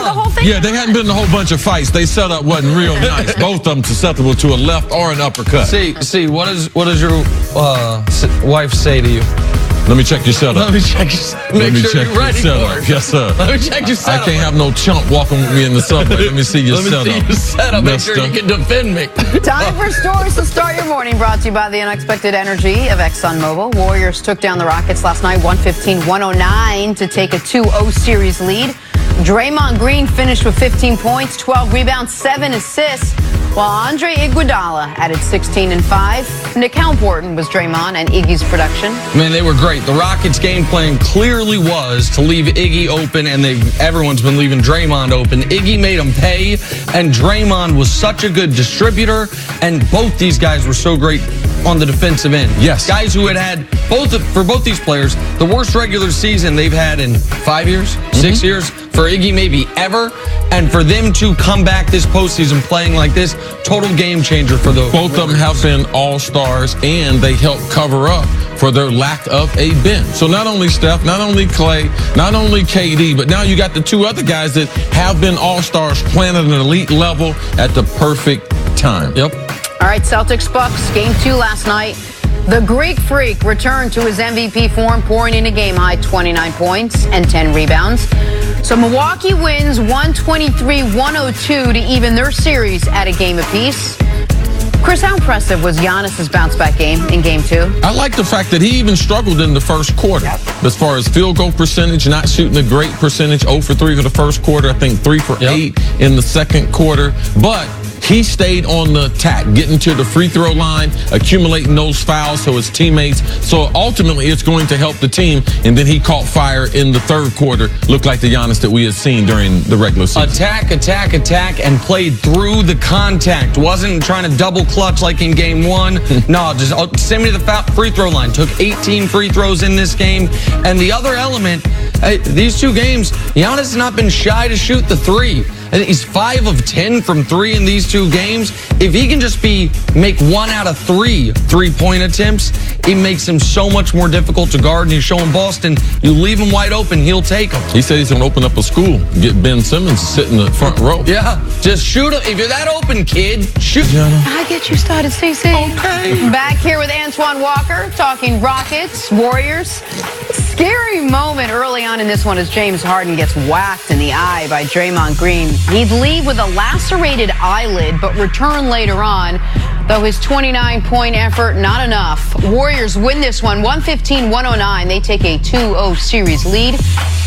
the whole thing. Yeah, they hadn't been in a whole bunch of fights. They set up wasn't real nice. Both of them susceptible to a left or an uppercut. See, what does your wife say to you? Let me check your setup. Let me check your setup. Make sure you're ready for it. Yes, sir. Let me check your setup. I can't have no chump walking with me in the subway. Let me see your setup. Let me see your setup. Make sure you can defend me. Time for stories to start your morning, brought to you by the unexpected energy of ExxonMobil. Warriors took down the Rockets last night, 115-109, to take a 2-0 series lead. Draymond Green finished with 15 points, 12 rebounds, 7 assists, while Andre Iguodala added 16 and 5. Nick Halporton was Draymond and Iggy's production. Man, they were great. The Rockets' game plan clearly was to leave Iggy open, and everyone's been leaving Draymond open. Iggy made them pay, and Draymond was such a good distributor, and both these guys were so great on the defensive end. Yes. Guys who had for both these players, the worst regular season they've had in 5 years, 6 years, for Iggy maybe ever, and for them to come back this postseason playing like this, total game changer for the Both of them have been all-stars, and they help cover up for their lack of a bench. So not only Steph, not only Clay, not only KD, but now you got the two other guys that have been all-stars playing at an elite level at the perfect time. Yep. All right, Celtics-Bucks, game 2 last night. The Greek Freak returned to his MVP form, pouring in a game-high 29 points and 10 rebounds. So Milwaukee wins 123-102 to even their series at a game apiece. Chris, how impressive was Giannis's bounce-back game in Game 2? I like the fact that he even struggled in the first quarter. As far as field goal percentage, not shooting a great percentage, 0 for 3 for the first quarter, I think 3 for 8 in the second quarter. But he stayed on the attack, getting to the free throw line, accumulating those fouls so his teammates. So ultimately, it's going to help the team. And then he caught fire in the third quarter. Looked like the Giannis that we had seen during the regular season. Attack, and played through the contact. Wasn't trying to double clutch like in Game 1. No, just send me to the free throw line. Took 18 free throws in this game. And the other element, these two games, Giannis has not been shy to shoot the three. I think he's 5 of 10 from 3 in these two games. If he can just make 1 out of 3 3-point attempts, it makes him so much more difficult to guard. And he's showing Boston, you leave him wide open, he'll take them. He said he's going to open up a school, get Ben Simmons to sit in the front row. Yeah, just shoot him. If you're that open, kid, shoot. I get you started, CC. Okay. Back here with Antoine Walker, talking Rockets, Warriors. Scary moment early on in this one as James Harden gets whacked in the eye by Draymond Green. He'd leave with a lacerated eyelid, but return later on. Though his 29-point effort, not enough. Warriors win this one, 115-109. They take a 2-0 series lead.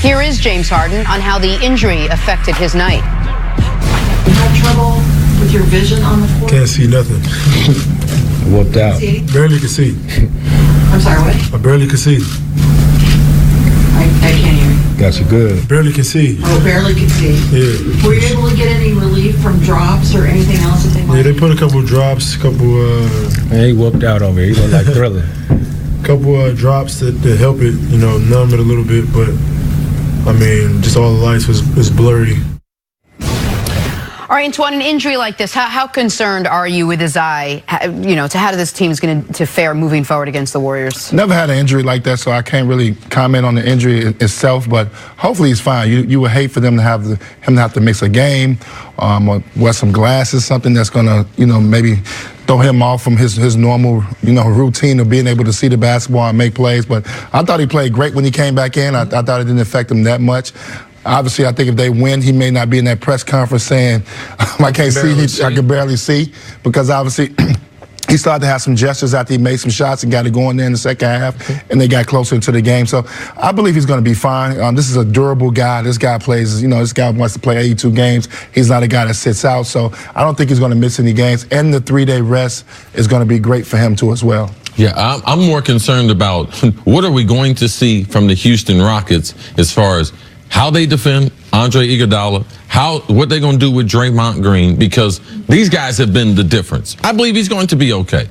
Here is James Harden on how the injury affected his night. You had trouble with your vision on the court? Can't see nothing. Whooped out. Barely can see. I'm sorry, what? I barely can see. I can't hear you. Got you good. Barely can see. Oh, barely can see. Yeah. Were you able to get any relief from drops or anything else that they might? Yeah, they put a couple drops, Man, he whooped out over here. He looked like Thriller. couple drops that help it, numb it a little bit. But I mean, just all the lights was blurry. All right, Antoine, an injury like this, how concerned are you with his eye, to how this team is going to fare moving forward against the Warriors? Never had an injury like that, so I can't really comment on the injury itself, but hopefully he's fine. You would hate for them to have to miss a game or wear some glasses, something that's going to, maybe throw him off from his normal, routine of being able to see the basketball and make plays. But I thought he played great when he came back in. I thought it didn't affect him that much. Obviously, I think if they win, he may not be in that press conference saying, I can't see, I can barely see, because obviously he started to have some gestures after he made some shots and got it going there in the second half, and they got closer into the game. So I believe he's going to be fine. This is a durable guy. This guy plays, this guy wants to play 82 games. He's not a guy that sits out, so I don't think he's going to miss any games, and the 3-day rest is going to be great for him too as well. Yeah, I'm more concerned about what are we going to see from the Houston Rockets as far as how they defend Andre Iguodala, what they're going to do with Draymond Green, because these guys have been the difference. I believe he's going to be okay.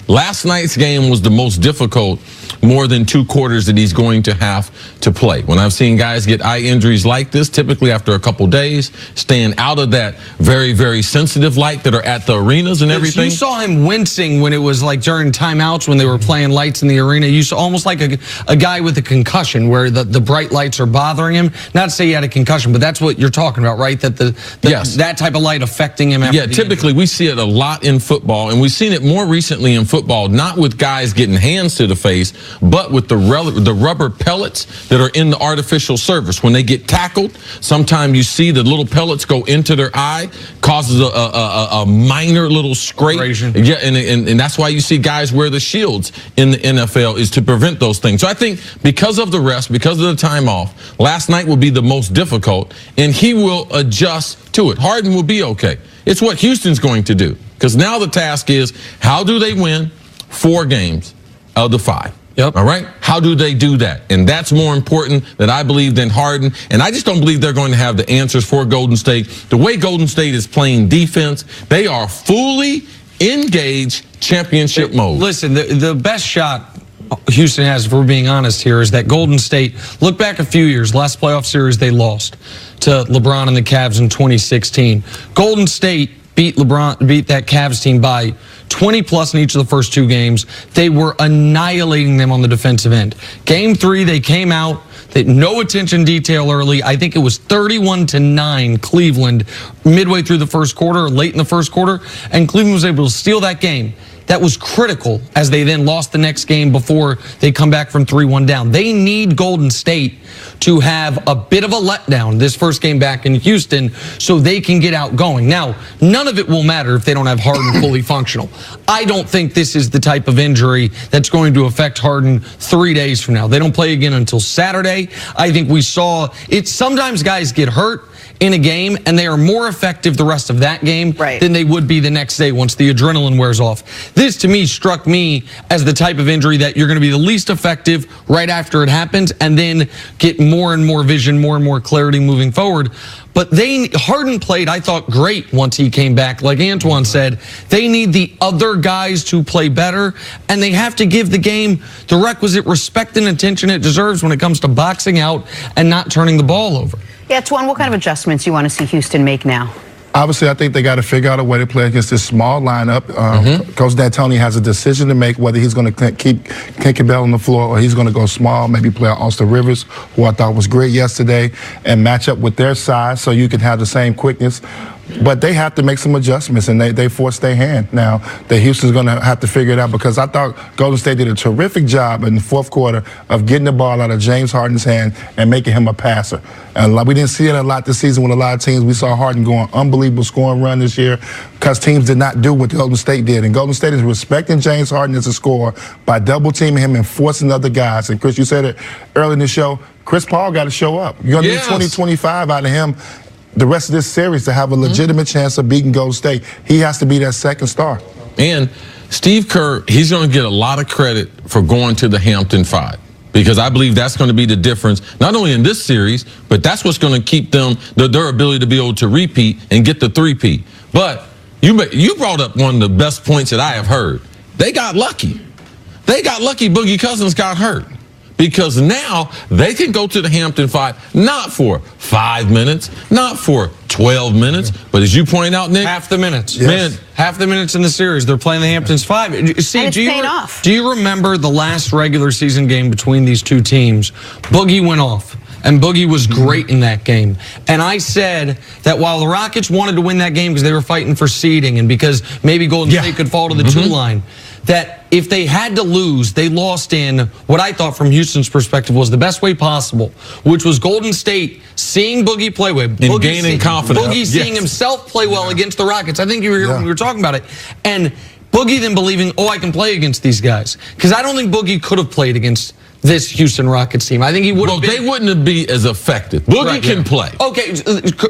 Last night's game was the most difficult, more than 2 quarters that he's going to have to play. When I've seen guys get eye injuries like this, typically after a couple days, staying out of that very, very sensitive light that are at the arenas and everything. You saw him wincing when it was like during timeouts when they were playing lights in the arena. You saw almost like a guy with a concussion where the bright lights are bothering him. Not to say he had a concussion, but that's what you're talking about, right? That yes. that type of light affecting him after typically we see it a lot in football, and we've seen it more recently in football, not with guys getting hands to the face, but with the rubber pellets that are in the artificial surface. When they get tackled, sometimes you see the little pellets go into their eye, causes a minor little scrape. Yeah, and that's why you see guys wear the shields in the NFL, is to prevent those things. So I think because of the rest, because of the time off, last night will be the most difficult, and he will adjust to it. Harden will be okay. It's what Houston's going to do, because now the task is, how do they win 4 games of the 5? Yep. All right? How do they do that? And that's more important, that I believe, than Harden. And I just don't believe they're going to have the answers for Golden State. The way Golden State is playing defense, they are fully engaged championship mode. Listen, the best shot Houston has, if we're being honest here, is that Golden State, look back a few years, last playoff series they lost to LeBron and the Cavs in 2016. Golden State beat that Cavs team by 20-plus in each of the first 2 games. They were annihilating them on the defensive end. Game 3, they came out, no attention detail early. I think it was 31-9 Cleveland midway through the first quarter, or late in the first quarter, and Cleveland was able to steal that game. That was critical as they then lost the next game before they come back from 3-1 down. They need Golden State to have a bit of a letdown this first game back in Houston so they can get out going. Now, none of it will matter if they don't have Harden fully functional. I don't think this is the type of injury that's going to affect Harden 3 days from now. They don't play again until Saturday. I think we saw it. Sometimes guys get hurt in a game, and they are more effective the rest of that game than they would be the next day once the adrenaline wears off. This, to me, struck me as the type of injury that you're going to be the least effective right after it happens, and then get more and more vision, more and more clarity moving forward. But Harden played, I thought, great once he came back. Like Antoine said, they need the other guys to play better, and they have to give the game the requisite respect and attention it deserves when it comes to boxing out and not turning the ball over. Yeah, Tuan, what kind of adjustments you want to see Houston make now? Obviously, I think they got to figure out a way to play against this small lineup. Coach D'Antoni has a decision to make, whether he's going to keep Kinkebell on the floor or he's going to go small, maybe play Austin Rivers, who I thought was great yesterday, and match up with their size so you can have the same quickness. But they have to make some adjustments, and they force their hand. Now, the Houston's going to have to figure it out, because I thought Golden State did a terrific job in the 4th quarter of getting the ball out of James Harden's hand and making him a passer. And we didn't see it a lot this season with a lot of teams. We saw Harden go on unbelievable scoring run this year because teams did not do what Golden State did. And Golden State is respecting James Harden as a scorer by double-teaming him and forcing other guys. And, Chris, you said it early in the show, Chris Paul got to show up. You're going to need 20-25 out of him the rest of this series to have a legitimate chance of beating Golden State. He has to be that second star. And Steve Kerr, he's going to get a lot of credit for going to the Hampton 5, because I believe that's going to be the difference, not only in this series, but that's what's going to keep them, their ability to be able to repeat and get the 3-peat. But you brought up one of the best points that I have heard. They got lucky. They got lucky Boogie Cousins got hurt, because now they can go to the Hampton 5, not for 5 minutes, not for 12 minutes, but as you point out, Nick, half the minutes. Yes. Man, half the minutes in the series. They're playing the Hamptons 5. See, and it's do you remember the last regular season game between these two teams? Boogie went off, and Boogie was great in that game. And I said that while the Rockets wanted to win that game because they were fighting for seeding and because maybe Golden State could fall to the 2 line, that if they had to lose, they lost in what I thought from Houston's perspective was the best way possible, which was Golden State seeing Boogie play well. And gaining confidence. Boogie seeing himself play well against the Rockets. I think you were here when we were talking about it. And Boogie then believing, I can play against these guys. Because I don't think Boogie could have played against this Houston Rockets team. I think he would have they wouldn't be as effective. Boogie can play. Okay,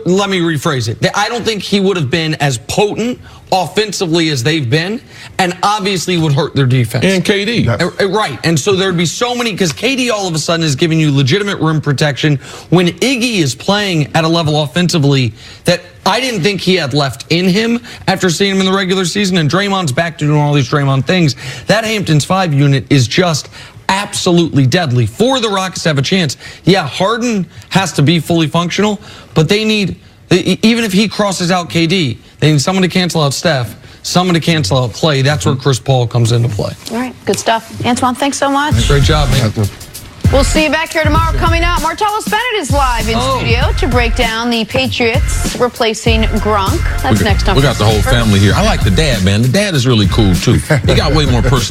let me rephrase it. I don't think he would have been as potent offensively as they've been, and obviously would hurt their defense. And KD. Right, and so there'd be so many, because KD all of a sudden is giving you legitimate rim protection when Iggy is playing at a level offensively that I didn't think he had left in him after seeing him in the regular season, and Draymond's back to doing all these Draymond things. That Hamptons 5 unit is just absolutely deadly. For the Rockets to have a chance, yeah, Harden has to be fully functional, but they need, even if he crosses out KD, they need someone to cancel out Steph, someone to cancel out Clay. That's where Chris Paul comes into play. All right, good stuff. Antoine, thanks so much. Great job, man. We'll see you back here tomorrow. Coming up, Martellus Bennett is live in studio to break down the Patriots replacing Gronk. That's next up. We got the whole family here. I like the dad, man. The dad is really cool, too. He got way more personality.